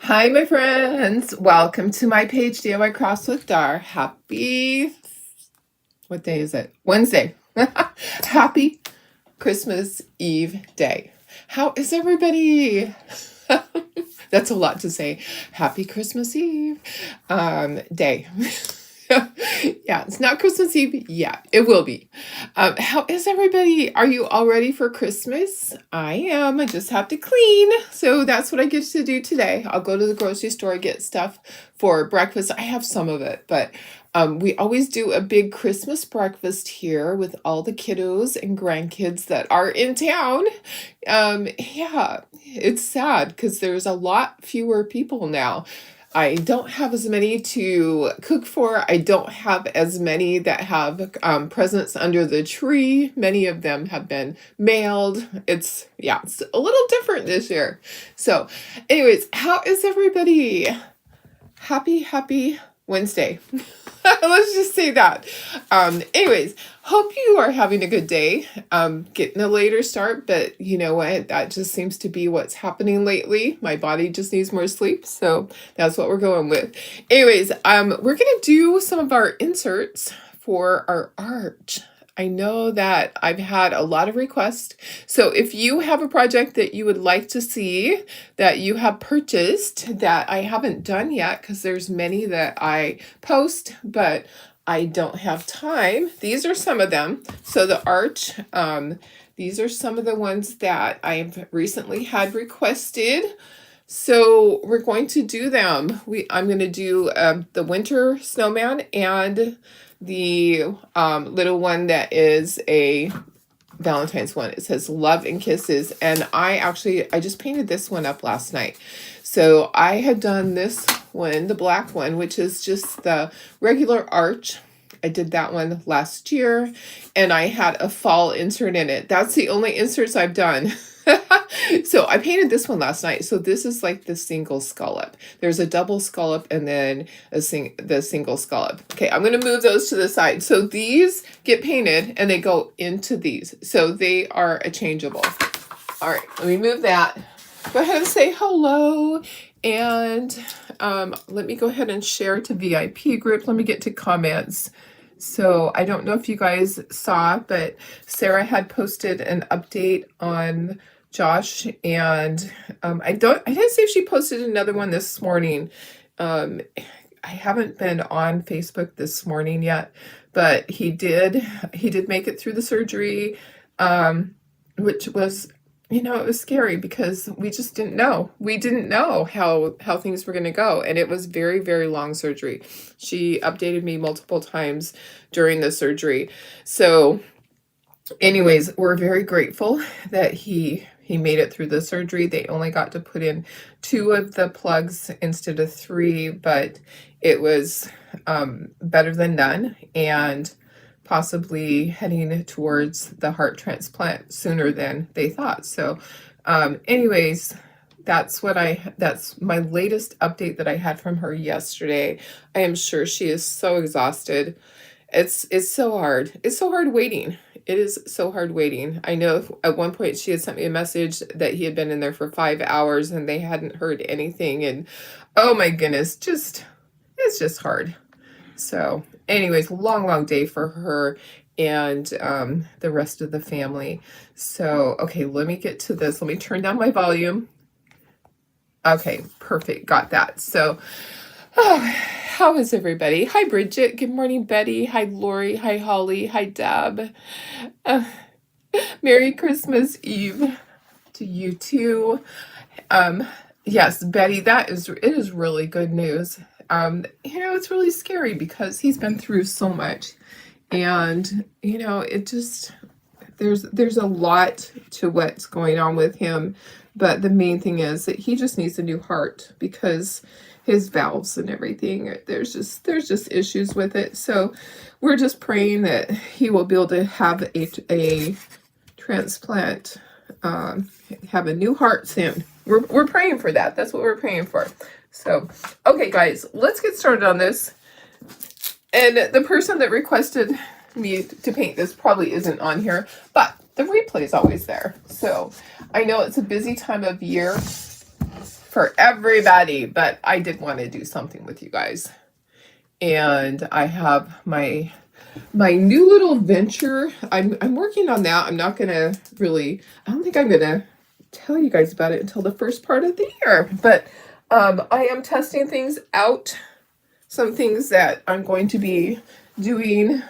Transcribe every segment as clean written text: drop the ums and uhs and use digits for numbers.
Hi, my friends. Welcome to my page, DIY Crafts with Dar. Happy, what day is it? Wednesday. Happy Christmas Eve day. How is everybody? That's a lot to say. Happy Christmas Eve day. Yeah, it's not Christmas Eve yet. It will be. How is everybody? Are you all ready for Christmas? I am. I just have to clean. So that's what I get to do today. I'll go to the grocery store, get stuff for breakfast. I have some of it, but we always do a big Christmas breakfast here with all the kiddos and grandkids that are in town. Yeah, it's sad because there's a lot fewer people now. I don't have as many to cook for. I don't have as many that have presents under the tree. Many of them have been mailed. It's a little different this year. So, anyways, how is everybody? Happy Wednesday. Let's just say that. Anyways, hope you are having a good day. Getting a later start, but you know what? That just seems to be what's happening lately. My body just needs more sleep, so that's what we're going with. Anyways, we're gonna do some of our inserts for our art. I know that I've had a lot of requests. So if you have a project that you would like to see that you have purchased that I haven't done yet, because there's many that I post, but I don't have time. These are some of them. So the art, these are some of the ones that I've recently had requested. So we're going to do them. I'm going to do the winter snowman and the little one that is a Valentine's one. It says love and kisses. And I just painted this one up last night. So I had done this one, the black one, which is just the regular arch. I did that one last year and I had a fall insert in it. That's the only inserts I've done. So I painted this one last night. So this is like the single scallop. There's a double scallop and then the single scallop. Okay, I'm going to move those to the side. So these get painted and they go into these. So they are a changeable. All right, let me move that. Go ahead and say hello. And let me go ahead and share to VIP group. Let me get to comments. So I don't know if you guys saw, but Sarah had posted an update on Josh, and I didn't see if she posted another one this morning. I haven't been on Facebook this morning yet, but he did make it through the surgery, which was, it was scary because we just didn't know. We didn't know how things were going to go. And it was very, very long surgery. She updated me multiple times during the surgery. So anyways, we're very grateful that he made it through the surgery. They only got to put in 2 of the plugs instead of 3, but it was better than none. And possibly heading towards the heart transplant sooner than they thought. So anyways, that's my latest update that I had from her yesterday. I am sure she is so exhausted. It's so hard. It's so hard waiting. It is so hard waiting. I know at one point she had sent me a message that he had been in there for 5 hours and they hadn't heard anything. And oh my goodness, it's just hard. So anyways, long day for her and the rest of the family. So, okay, let me get to this. Let me turn down my volume. Okay, perfect. Got that. So, how is everybody? Hi, Bridget. Good morning, Betty. Hi, Lori. Hi, Holly. Hi, Deb. Merry Christmas Eve to you too. Yes, Betty, it is really good news. It's really scary because he's been through so much, and it just there's a lot to what's going on with him, but the main thing is that he just needs a new heart because his valves and everything, there's just issues with it. So we're just praying that he will be able to have a transplant, have a new heart soon. We're praying for that. That's what we're praying for. So, okay, guys, let's get started on this. And the person that requested me to paint this probably isn't on here, but the replay is always there. So I know it's a busy time of year. for everybody, but I did want to do something with you guys. And I have my new little venture. I'm working on that. I'm not gonna really, I don't think I'm gonna tell you guys about it until the first part of the year, but I am testing things out, some things that I'm going to be doing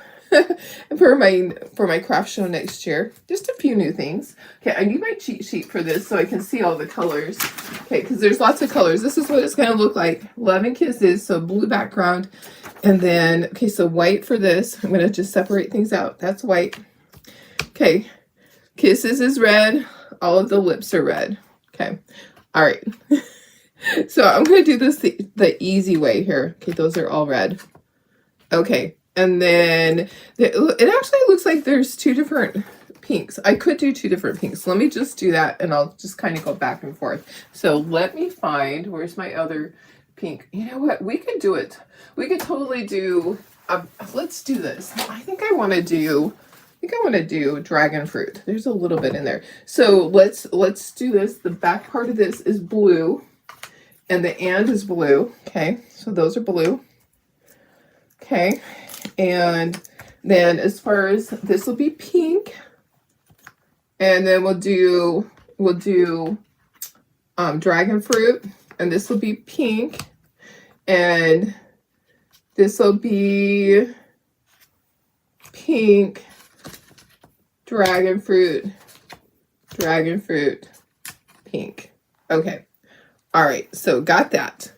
for my craft show next year. Just a few new things. Okay, I need my cheat sheet for this so I can see all the colors. Okay, because there's lots of colors. This is what it's going to look like. Love and Kisses, so blue background. And then, okay, so white for this. I'm going to just separate things out. That's white. Okay, Kisses is red. All of the lips are red. Okay, all right. So I'm going to do this the easy way here. Okay, those are all red. Okay. And then it actually looks like there's two different pinks. I could do two different pinks. Let me just do that and I'll just kind of go back and forth. So let me find, where's my other pink? You know what? We could do it. We could totally do, let's do this. I think I want to do dragon fruit. There's a little bit in there. So let's do this. The back part of this is blue and the and is blue. Okay. So those are blue. Okay. And then as far as this will be pink, and then we'll do dragon fruit, and this will be pink, and this will be pink, dragon fruit, pink. Okay. All right. So got that.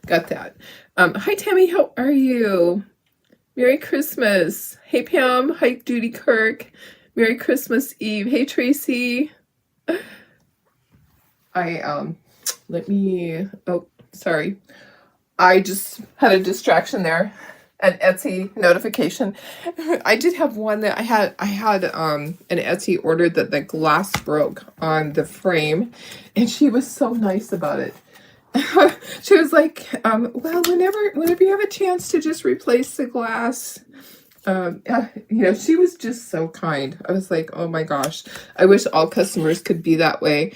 Hi Tammy, how are you? Merry Christmas. Hey Pam. Hi Judy Kirk. Merry Christmas Eve. Hey Tracy. Oh, sorry. I just had a distraction there. An Etsy notification. I did have one that I had an Etsy order that the glass broke on the frame, and she was so nice about it. She was like, well, whenever you have a chance to just replace the glass, she was just so kind. I was like, oh my gosh, I wish all customers could be that way.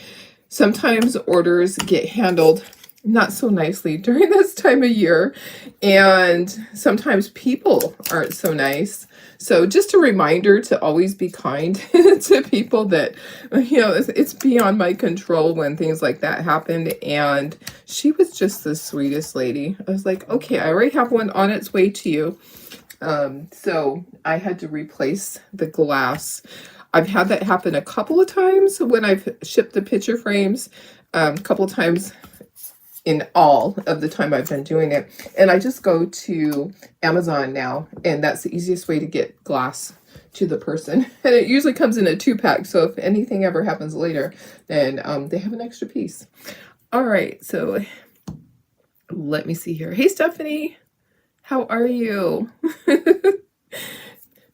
Sometimes orders get handled not so nicely during this time of year, and sometimes people aren't so nice. So just a reminder to always be kind to people that, it's beyond my control when things like that happen. And she was just the sweetest lady. I was like, okay, I already have one on its way to you. So I had to replace the glass. I've had that happen a couple of times when I've shipped the picture frames, a couple of times in all of the time I've been doing it. And I just go to Amazon now, and that's the easiest way to get glass to the person. And it usually comes in a 2-pack, so if anything ever happens later, then they have an extra piece. All right, so let me see here. Hey, Stephanie, how are you?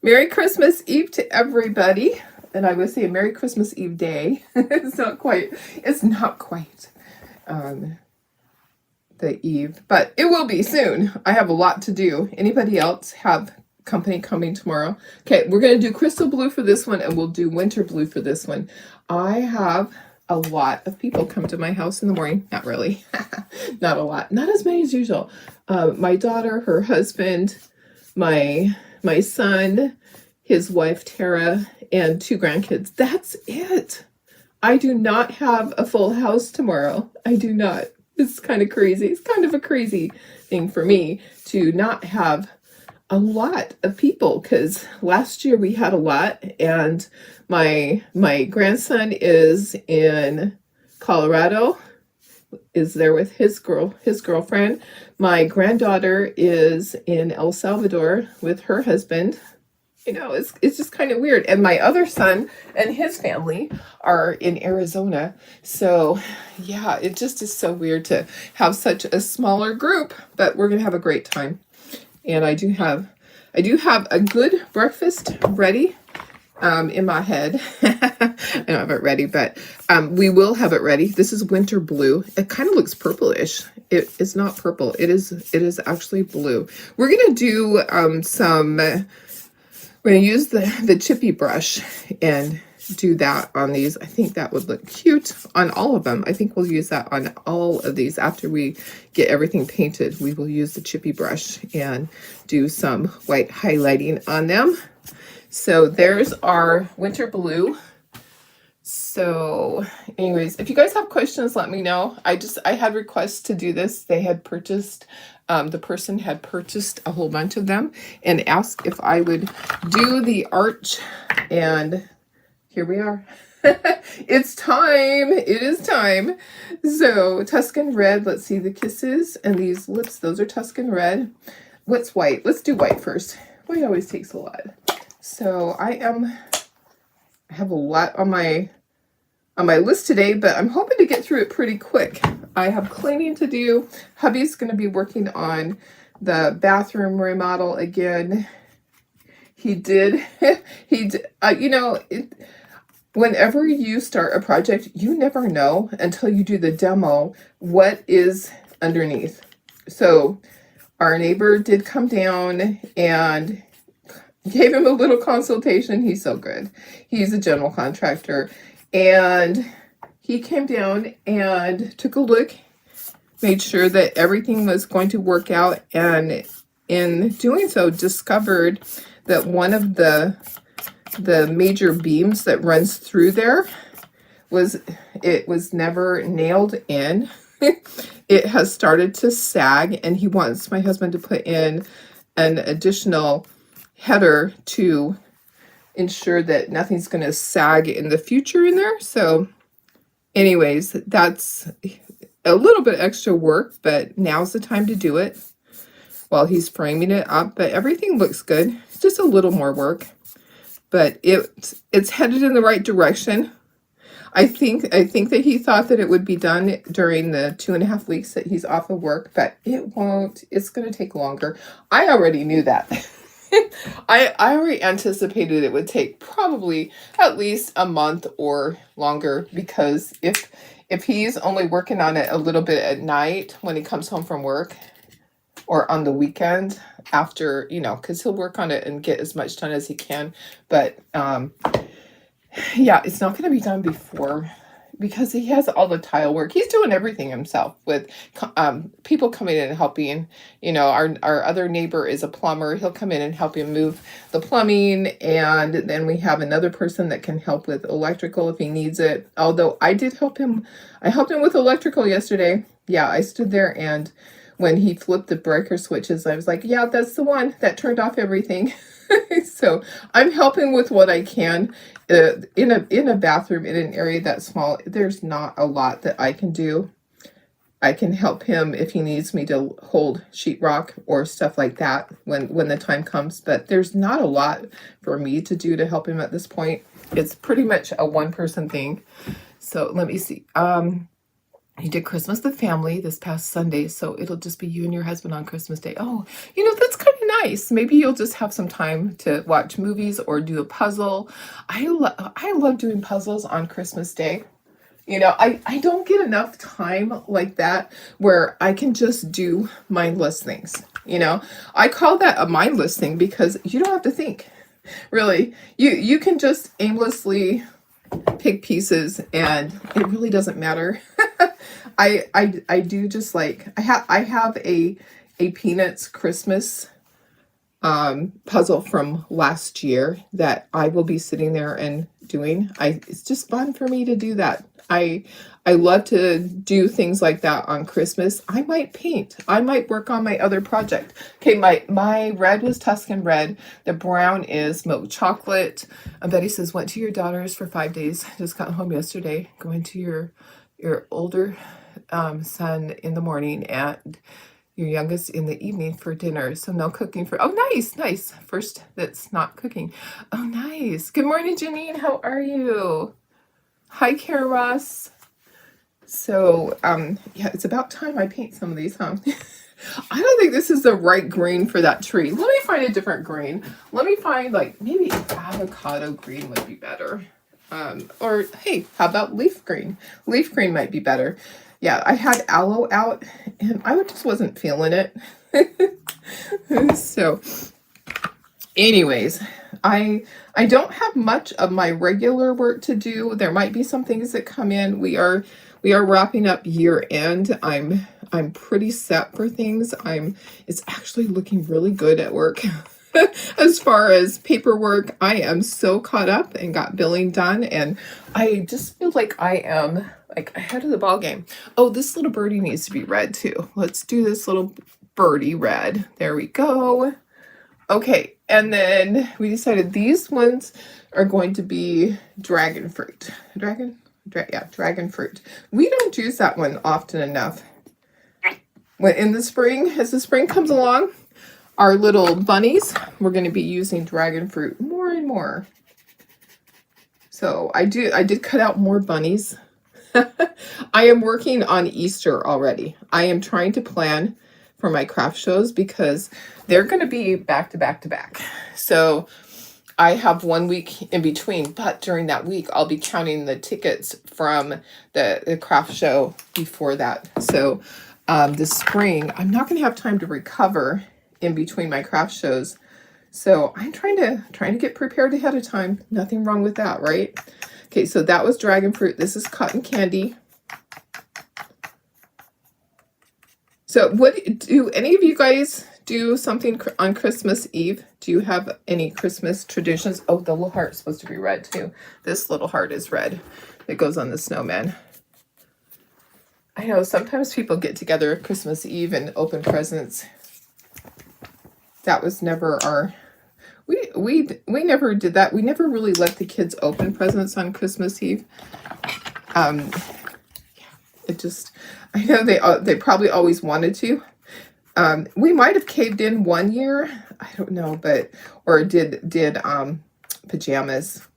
Merry Christmas Eve to everybody. And I would say a Merry Christmas Eve day. It's not quite the eve, but it will be soon. I have a lot to do. Anybody else have company coming tomorrow? Okay, we're going to do crystal blue for this one, and we'll do winter blue for this one. I have a lot of people come to my house in the morning. Not really. Not a lot. Not as many as usual. My daughter, her husband, my son, his wife Tara, and 2 grandkids. That's it. I do not have a full house tomorrow. I do not. It's kind of crazy. It's kind of a crazy thing for me to not have a lot of people, because last year we had a lot, and my grandson is in Colorado, is there with his girlfriend. My granddaughter is in El Salvador with her husband. It's just kind of weird. And my other son and his family are in Arizona. So yeah, it just is so weird to have such a smaller group, but we're going to have a great time. And I do have a good breakfast ready in my head. I don't have it ready, but we will have it ready. This is winter blue. It kind of looks purplish. It is not purple. It is actually blue. We're going to do we're going to use the chippy brush and do that on these. I think that would look cute on all of them. I think we'll use that on all of these. After we get everything painted, we will use the chippy brush and do some white highlighting on them. So there's our winter blue. So anyways, if you guys have questions, let me know. I had requests to do this. They had purchased, the person had purchased a whole bunch of them and asked if I would do the arch, and here we are. It's time. It is time. So Tuscan red, let's see the kisses and these lips. Those are Tuscan red. What's white? Let's do white first. White always takes a lot. So I have a lot on my list today, but I'm hoping to get through it pretty quick. I have cleaning to do. Hubby's going to be working on the bathroom remodel again. He did, you know, whenever you start a project, you never know until you do the demo what is underneath. So our neighbor did come down and gave him a little consultation. He's so good. He's a general contractor. And he came down and took a look, made sure that everything was going to work out, and in doing so discovered that one of the major beams that runs through there was never nailed in. It has started to sag, and he wants my husband to put in an additional header to ensure that nothing's going to sag in the future in there. So anyways, that's a little bit extra work, but now's the time to do it while he's framing it up. But everything looks good. It's just a little more work, but it's headed in the right direction. I think that he thought that it would be done during the 2.5 weeks that he's off of work, but it won't. It's going to take longer. I already knew that. I already anticipated it would take probably at least a month or longer, because if he's only working on it a little bit at night when he comes home from work, or on the weekend after, you know, because he'll work on it and get as much done as he can. But yeah, it's not going to be done before, because he has all the tile work. He's doing everything himself with people coming in and helping. You know, our other neighbor is a plumber. He'll come in and help him move the plumbing. And then we have another person that can help with electrical if he needs it. Although I did help him. I helped him with electrical yesterday. Yeah, I stood there, and when he flipped the breaker switches, I was like, yeah, that's the one that turned off everything. So I'm helping with what I can. In a bathroom, in an area that small, there's not a lot that I can do. I can help him if he needs me to hold sheetrock or stuff like that when the time comes, but there's not a lot for me to do to help him at this point. It's pretty much a one-person thing. So let me see. You did Christmas the family this past Sunday, so it'll just be you and your husband on Christmas Day. Oh, you know, that's kind of nice. Maybe you'll just have some time to watch movies or do a puzzle. I love doing puzzles on Christmas Day. You know, I don't get enough time like that where I can just do mindless things. You know, I call that a mindless thing because you don't have to think. Really, you can just aimlessly pick pieces, and it really doesn't matter. I do just like, I have a Peanuts Christmas puzzle from last year that I will be sitting there and doing. It's just fun for me to do that. I love to do things like that on Christmas. I might paint. I might work on my other project. Okay, my red was Tuscan red. The brown is milk chocolate. Betty says, went to your daughter's for 5 days. Just got home yesterday. Going to your older son in the morning and your youngest in the evening for dinner. So no cooking for, oh, nice. First that's not cooking. Oh, nice. Good morning, Janine. How are you? Hi, Kara Ross. So, yeah, it's about time I paint some of these, huh? I don't think this is the right green for that tree. Let me find a different green. Let me find, like, maybe avocado green would be better. Or, hey, how about leaf green? Leaf green might be better. Yeah, I had aloe out, and I just wasn't feeling it. So, Anyways, I don't have much of my regular work to do. There might be some things that come in. We are wrapping up year end. I'm pretty set for things. It's actually looking really good at work. As far as paperwork, I am so caught up and got billing done, and I just feel like I am like ahead of the ball game. Oh, this little birdie needs to be red too. Let's do this little birdie red. There we go. Okay, and then we decided these ones are going to be dragon fruit. Dragon fruit. We don't use that one often enough. When in the spring, as the spring comes along, our little bunnies, we're going to be using dragon fruit more and more. So I did cut out more bunnies. I am working on Easter already. I am trying to plan for my craft shows because they're going to be back to back to back. So I have 1 week in between, but during that week, I'll be counting the tickets from the craft show before that. So this spring, I'm not going to have time to recover in between my craft shows. So I'm trying to get prepared ahead of time. Nothing wrong with that, right? Okay, so that was dragon fruit. This is cotton candy. So what do any of you guys do something on Christmas Eve? Do you have any Christmas traditions? Oh, the little heart's supposed to be red too. This little heart is red. It goes on the snowman. I know sometimes people get together Christmas Eve and open presents. That was never our... We never did that. We never really let the kids open presents on Christmas Eve. It just, I know they probably always wanted to. We might have caved in one year. I don't know, or did pajamas.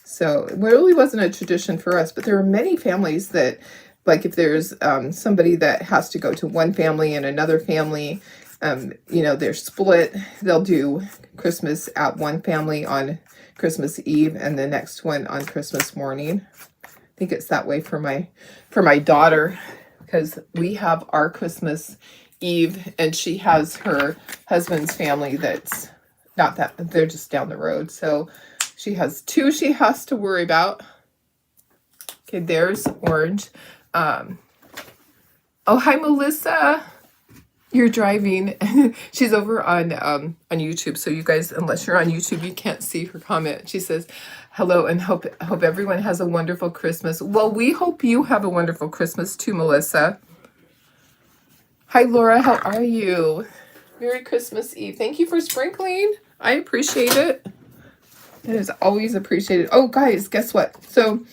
So it really wasn't a tradition for us, but there are many families that, like if there's somebody that has to go to one family and another family, they're split. They'll do Christmas at one family on Christmas Eve and the next one on Christmas morning. I think it's that way for my daughter, because we have our Christmas Eve and she has her husband's family that's not that, they're just down the road. So she has two she has to worry about. Okay, there's orange. Oh, hi, Melissa. You're driving. She's over on YouTube. So you guys, unless you're on YouTube, you can't see her comment. She says, hello, and hope everyone has a wonderful Christmas. Well, we hope you have a wonderful Christmas too, Melissa. Hi, Laura. How are you? Merry Christmas Eve. Thank you for sprinkling. I appreciate it. It is always appreciated. Oh, guys, guess what? So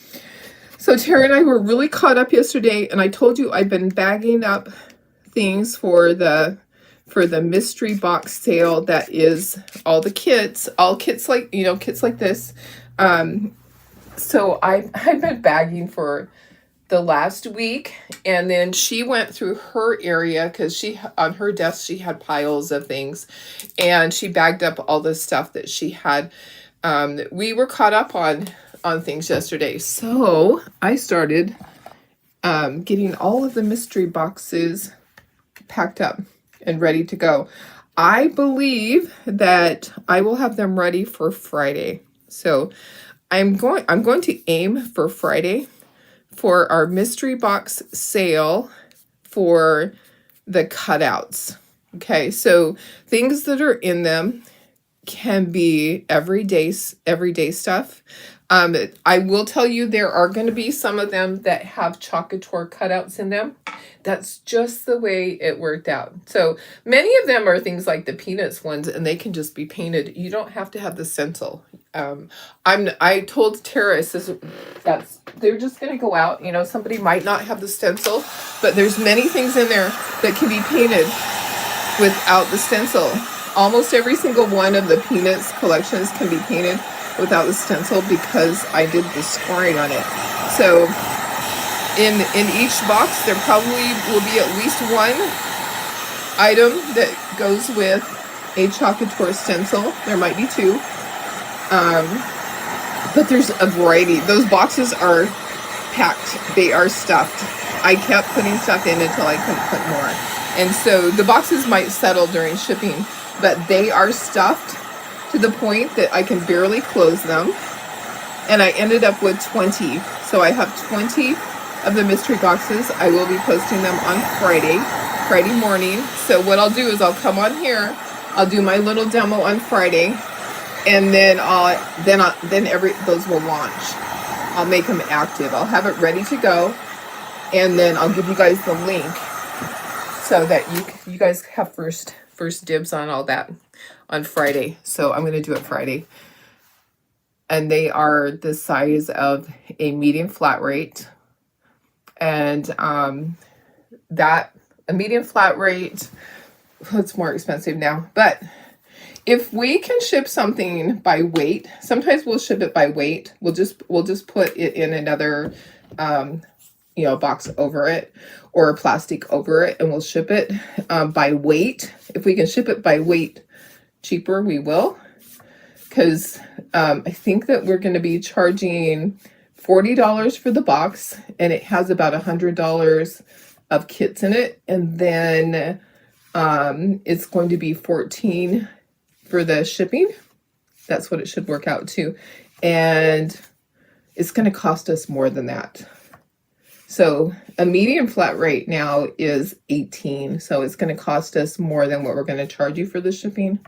Tara and I were really caught up yesterday, and I told you I've been bagging up things for the mystery box sale. That is all the kits, kits like this. So I've been bagging for the last week, and then she went through her area because on her desk she had piles of things, and she bagged up all the stuff that she had. We were caught up on things yesterday, so I started getting all of the mystery boxes packed up and ready to go. I believe that I will have them ready for Friday. So I'm going to aim for Friday for our mystery box sale for the cutouts. Okay, so things that are in them can be everyday stuff. I will tell you there are going to be some of them that have Chocator cutouts in them. That's just the way it worked out. So many of them are things like the Peanuts ones, and they can just be painted. You don't have to have the stencil. I told Tara, I says, they're just going to go out. Somebody might not have the stencil, but there's many things in there that can be painted without the stencil. Almost every single one of the Peanuts collections can be painted without the stencil because I did the scoring on it. So in each box, there probably will be at least one item that goes with a Chocator stencil. There might be two. But there's a variety. Those boxes are packed. They are stuffed. I kept putting stuff in until I couldn't put more. And so the boxes might settle during shipping, but they are stuffed. to the point that I can barely close them. And I ended up with 20. So I have 20 of the mystery boxes. I will be posting them on Friday morning. So what I'll do is I'll come on here, I'll do my little demo on Friday, and then those will launch. I'll make them active. I'll have it ready to go, and then I'll give you guys the link so that you guys have first dibs on all that on Friday. So I'm going to do it Friday. And they are the size of a medium flat rate. And a medium flat rate, it's more expensive now. But if we can ship something by weight, sometimes we'll ship it by weight. We'll just put it in another box over it, or plastic over it, and we'll ship it by weight. If we can ship it by weight cheaper, we will. Because I think that we're going to be charging $40 for the box, and it has about $100 of kits in it. And then it's going to be $14 for the shipping. That's what it should work out to. And it's going to cost us more than that. So a medium flat rate now is $18. So it's going to cost us more than what we're going to charge you for the shipping.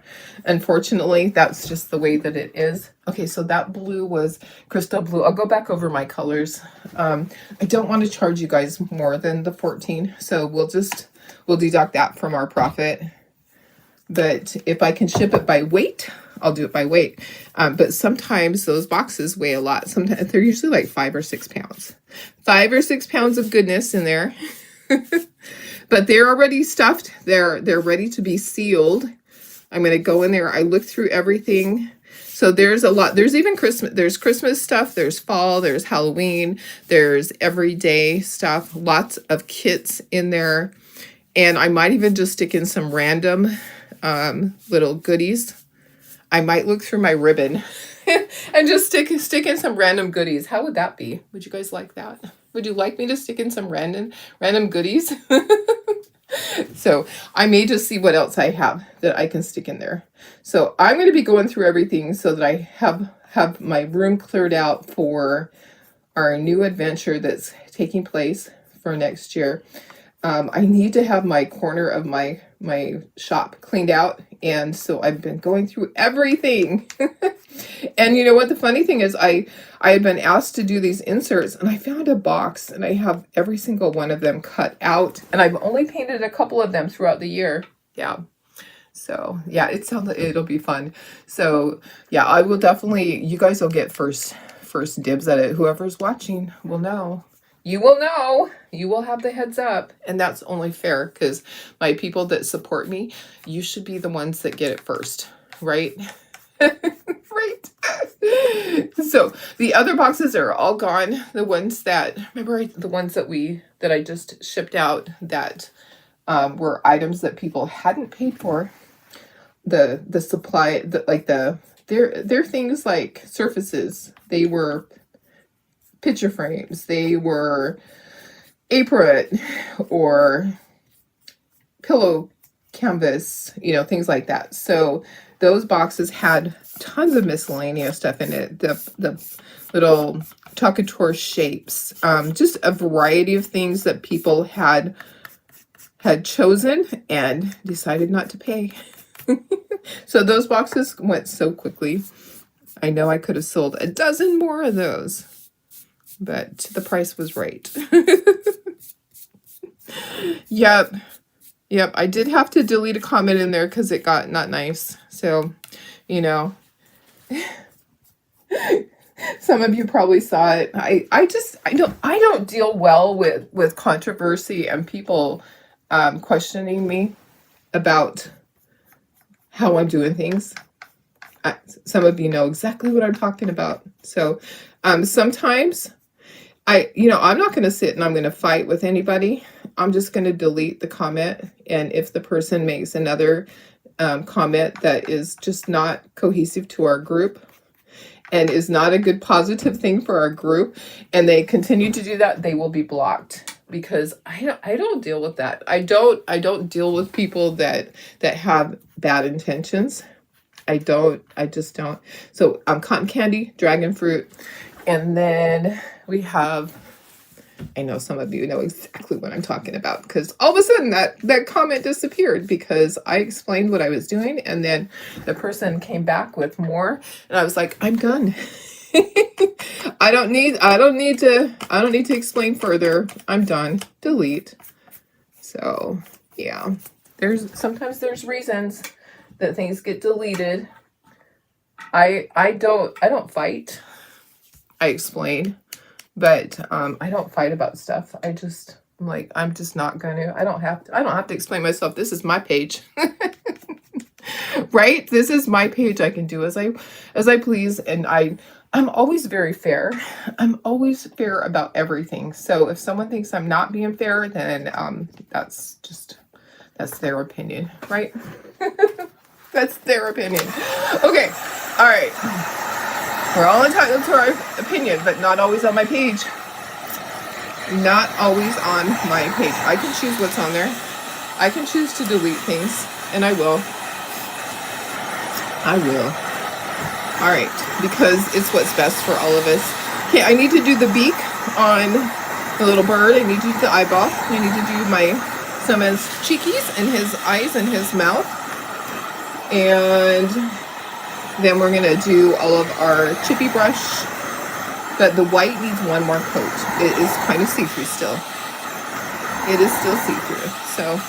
Unfortunately, that's just the way that it is. Okay, so that blue was crystal blue. I'll go back over my colors. I don't want to charge you guys more than the 14. So we'll deduct that from our profit. But if I can ship it by weight, I'll do it by weight. But sometimes those boxes weigh a lot. Sometimes they're usually like 5 or 6 pounds. 5 or 6 pounds of goodness in there. But they're already stuffed. They're ready to be sealed. I'm going to go in there. I looked through everything. So there's a lot. There's even Christmas. There's Christmas stuff. There's fall. There's Halloween. There's everyday stuff. Lots of kits in there. And I might even just stick in some random little goodies. I might look through my ribbon and just stick in some random goodies. How would that be? Would you guys like that? Would you like me to stick in some random goodies? So I may just see what else I have that I can stick in there. So I'm going to be going through everything so that I have my room cleared out for our new adventure that's taking place for next year. I need to have my corner of my shop cleaned out, and so I've been going through everything. And you know what the funny thing is, I had been asked to do these inserts, and I found a box, and I have every single one of them cut out, and I've only painted a couple of them throughout the year. Yeah. So yeah, it'll be fun. So yeah, I will definitely, you guys will get first dibs at it. Whoever's watching will know. You will know. You will have the heads up. And that's only fair, because my people that support me, you should be the ones that get it first, right? Right. So the other boxes are all gone. The ones that, remember the ones that I just shipped out that were items that people hadn't paid for. The supply, they're things like surfaces. They were picture frames, they were apron or pillow canvas, things like that. So those boxes had tons of miscellaneous stuff in it. The little Talkator shapes, just a variety of things that people had chosen and decided not to pay. So those boxes went so quickly. I know I could have sold a dozen more of those, but the price was right. Yep. I did have to delete a comment in there because it got not nice. So, some of you probably saw it. I don't deal well with controversy and people questioning me about how I'm doing things. Some of you know exactly what I'm talking about. So, sometimes I'm not going to sit and I'm going to fight with anybody. I'm just going to delete the comment. And if the person makes another comment that is just not cohesive to our group and is not a good positive thing for our group, and they continue to do that, they will be blocked, because I don't deal with that. I don't deal with people that have bad intentions. I just don't. So cotton candy, dragon fruit, and then we have, I know some of you know exactly what I'm talking about, because all of a sudden that comment disappeared because I explained what I was doing, and then the person came back with more, and I was like, I'm done. I don't need to explain further. I'm done. Delete. So yeah, sometimes there's reasons that things get deleted. I don't fight. I explain, but I don't fight about stuff. I'm like, I'm just not gonna. I don't have to explain myself. This is my page. Right? This is my page. I can do as I please, and I'm always very fair. I'm always fair about everything. So if someone thinks I'm not being fair, then that's their opinion, right? That's their opinion. Okay. All right. We're all entitled to our opinion, but not always on my page. Not always on my page. I can choose what's on there. I can choose to delete things, and I will. I will. All right, because it's what's best for all of us. Okay, I need to do the beak on the little bird. I need to do the eyeball. I need to do my Soman's cheekies and his eyes and his mouth. And then we're going to do all of our chippy brush. But the white needs one more coat. It is kind of see-through still. It is still see-through. So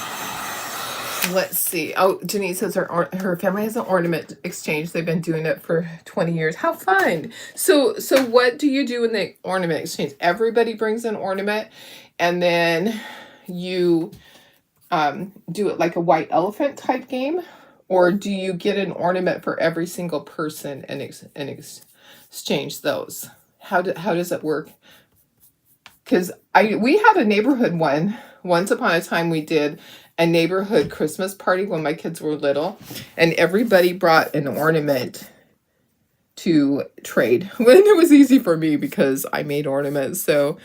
let's see. Oh, Denise says her family has an ornament exchange. They've been doing it for 20 years. How fun. So what do you do in the ornament exchange? Everybody brings an ornament, and then you do it like a white elephant type game, or do you get an ornament for every single person and exchange those? How does it work? Because we had a neighborhood one. Once upon a time, we did a neighborhood Christmas party when my kids were little, and everybody brought an ornament to trade. When it was easy for me because I made ornaments, so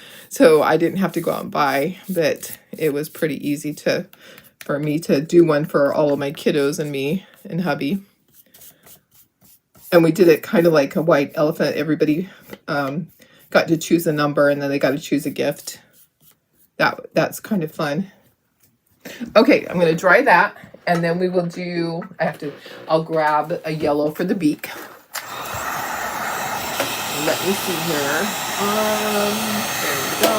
I didn't have to go out and buy, but it was pretty easy for me to do one for all of my kiddos and me and hubby. And we did it kind of like a white elephant. Everybody got to choose a number, and then they got to choose a gift. That's kind of fun. Okay, I'm going to dry that, and then we will do, I'll grab a yellow for the beak. Let me see here. There we go.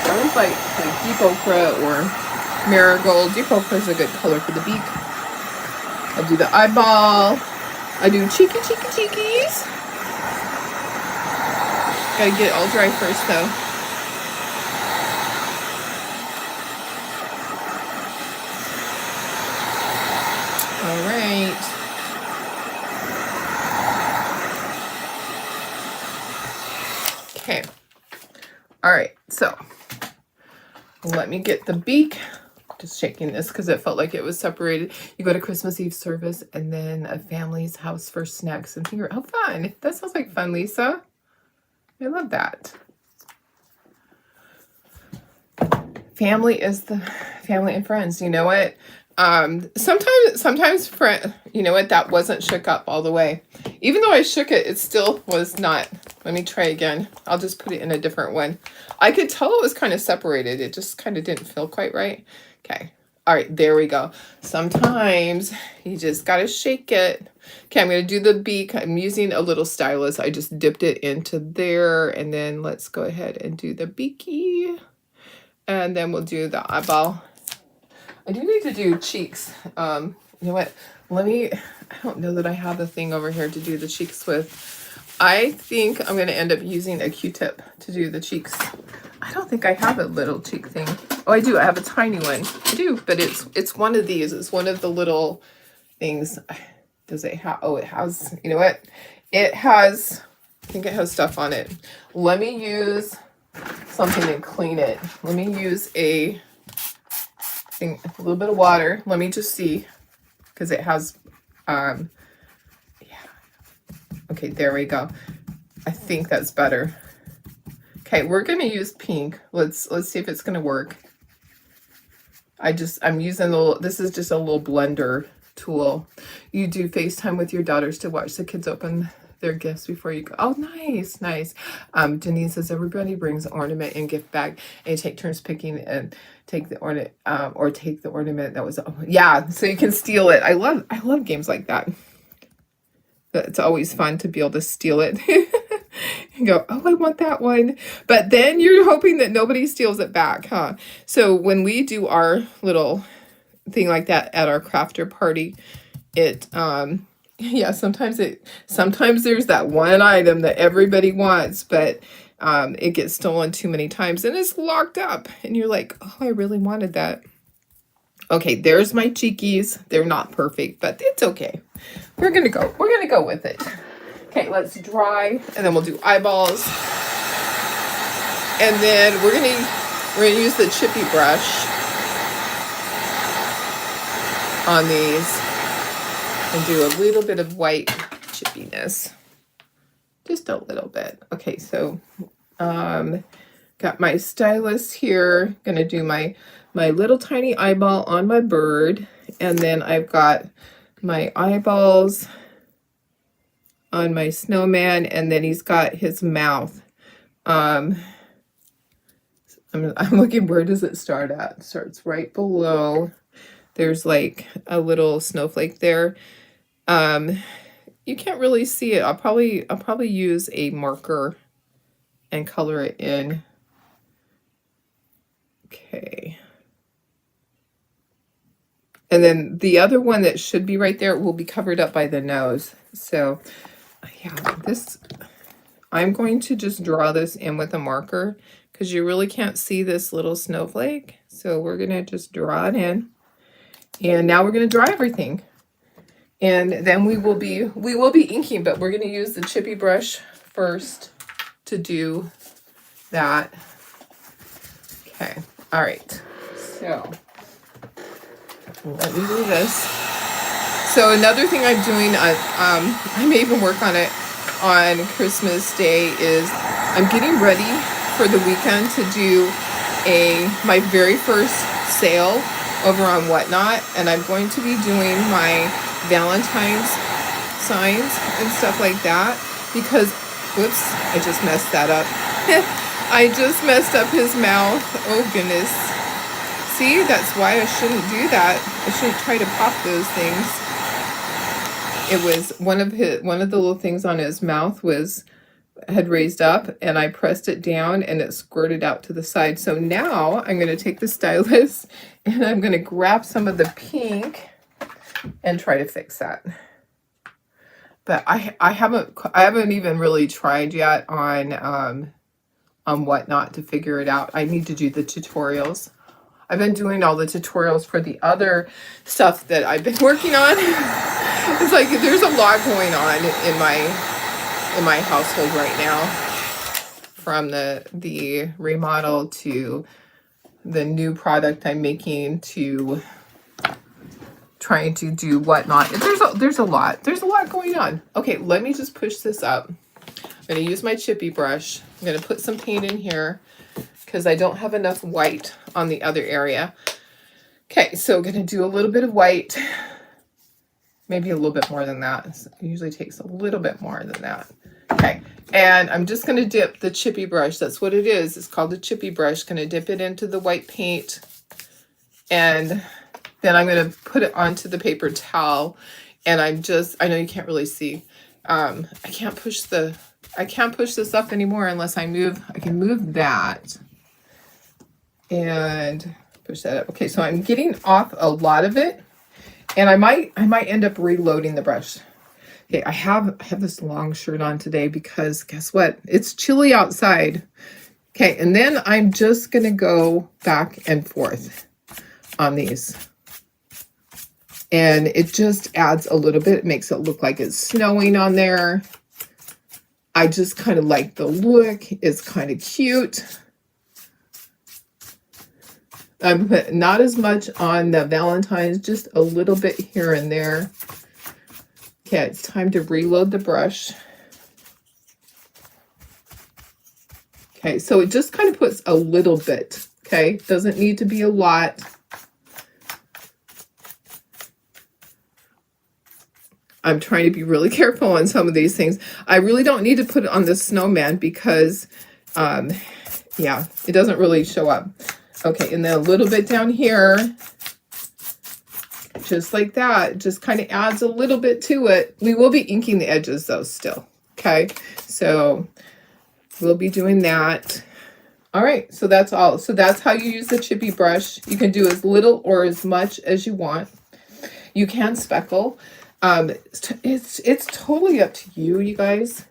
I always like deep ochre or marigold. Deep ochre is a good color for the beak. I'll do the eyeball. I do cheekies. Gotta get it all dry first, though. All right. Okay. All right. So let me get the beak. Just shaking this because it felt like it was separated. You go to Christmas Eve service and then a family's house for snacks and finger. Oh, fun. That sounds like fun, Lisa. I love that. Family is the family and friends. You know what? Sometimes you know what? That wasn't shook up all the way. Even though I shook it, it still was not. Let me try again. I'll just put it in a different one. I could tell it was kind of separated. It just kind of didn't feel quite right. Okay. All right, there we go. Sometimes you just got to shake it. Okay, I'm going to do the beak. I'm using a little stylus. I just dipped it into there. And then let's go ahead and do the beaky. And then we'll do the eyeball. I do need to do cheeks. You know what? I don't know that I have a thing over here to do the cheeks with. I think I'm going to end up using a Q-tip to do the cheeks. I don't think I have a little cheek thing. Oh, I do. I have a tiny one. I do, but it's one of these. It's one of the little things. Does it have? Oh, it has. You know what? It has. I think it has stuff on it. Let me use something to clean it. Let me use a little bit of water. Let me just see, because it has. Yeah. Okay, there we go. I think that's better. Okay, we're gonna use pink. Let's see if it's gonna work. I'm using this is just a little blender tool. You do FaceTime with your daughters to watch the kids open their gifts before you go. Oh, nice, nice. Denise says everybody brings ornament and gift bag, and you take turns picking and take the ornament, or take the ornament that was. Yeah, so you can steal it. I love games like that. It's always fun to be able to steal it. And go, oh, I want that one. But then you're hoping that nobody steals it back, huh? So when we do our little thing like that at our crafter party, it yeah, sometimes there's that one item that everybody wants, but it gets stolen too many times and it's locked up, and you're like, oh, I really wanted that. Okay, there's my cheekies. They're not perfect, but it's okay. We're gonna go with it. Okay, let's dry, and then we'll do eyeballs. And then we're gonna use the chippy brush on these and do a little bit of white chippiness. Just a little bit. Okay, so got my stylus here. Gonna do my little tiny eyeball on my bird, and then I've got my eyeballs on my snowman, and then he's got his mouth. I'm looking, where does it start at? It starts right below. There's like a little snowflake there. You can't really see it. I'll probably use a marker and color it in. Okay. And then the other one that should be right there will be covered up by the nose. So yeah, I'm going to just draw this in with a marker because you really can't see this little snowflake. So we're gonna just draw it in. And now we're gonna dry everything. And then we will be inking, but we're gonna use the chippy brush first to do that. Okay, all right. So let me do this. So another thing I'm doing, I may even work on it on Christmas Day, is I'm getting ready for the weekend to do my very first sale over on Whatnot, and I'm going to be doing my Valentines signs and stuff like that, because, whoops, I just messed that up. I just messed up his mouth. Oh goodness. See, that's why I shouldn't do that. I shouldn't try to pop those things. It was one of the little things on his mouth had raised up, and I pressed it down and it squirted out to the side. So now I'm going to take the stylus and I'm going to grab some of the pink and try to fix that. But I haven't even really tried yet on Whatnot to figure it out. I need to do the tutorials. I've been doing all the tutorials for the other stuff that I've been working on. It's like there's a lot going on in my household right now, from the remodel to the new product I'm making to trying to do Whatnot. There's a lot going on. Okay, let me just push this up. I'm going to use my chippy brush. I'm going to put some paint in here because I don't have enough white on the other area. Okay, so I'm going to do a little bit of white, maybe a little bit more than that. It usually takes a little bit more than that. Okay, and I'm just going to dip the chippy brush. That's what it is. It's called a chippy brush. Going to dip it into the white paint, and then I'm going to put it onto the paper towel. And I know you can't really see. I can't push this up anymore unless I can move that and push that up. Okay, so I'm getting off a lot of it, and I might end up reloading the brush. Okay, I have this long shirt on today because guess what? It's chilly outside. Okay, and then I'm just gonna go back and forth on these. And it just adds a little bit. It makes it look like it's snowing on there. I just kind of like the look. It's kind of cute. I'm putting not as much on the Valentines, just a little bit here and there. Okay, it's time to reload the brush. Okay, so it just kind of puts a little bit, okay? Doesn't need to be a lot. I'm trying to be really careful on some of these things. I really don't need to put it on the snowman because, yeah, it doesn't really show up. Okay, and then a little bit down here, just like that, just kind of adds a little bit to it. We will be inking the edges though still, okay? So we'll be doing that. All right, so that's all. So that's how you use the chippy brush. You can do as little or as much as you want. You can speckle. It's totally up to you, you guys.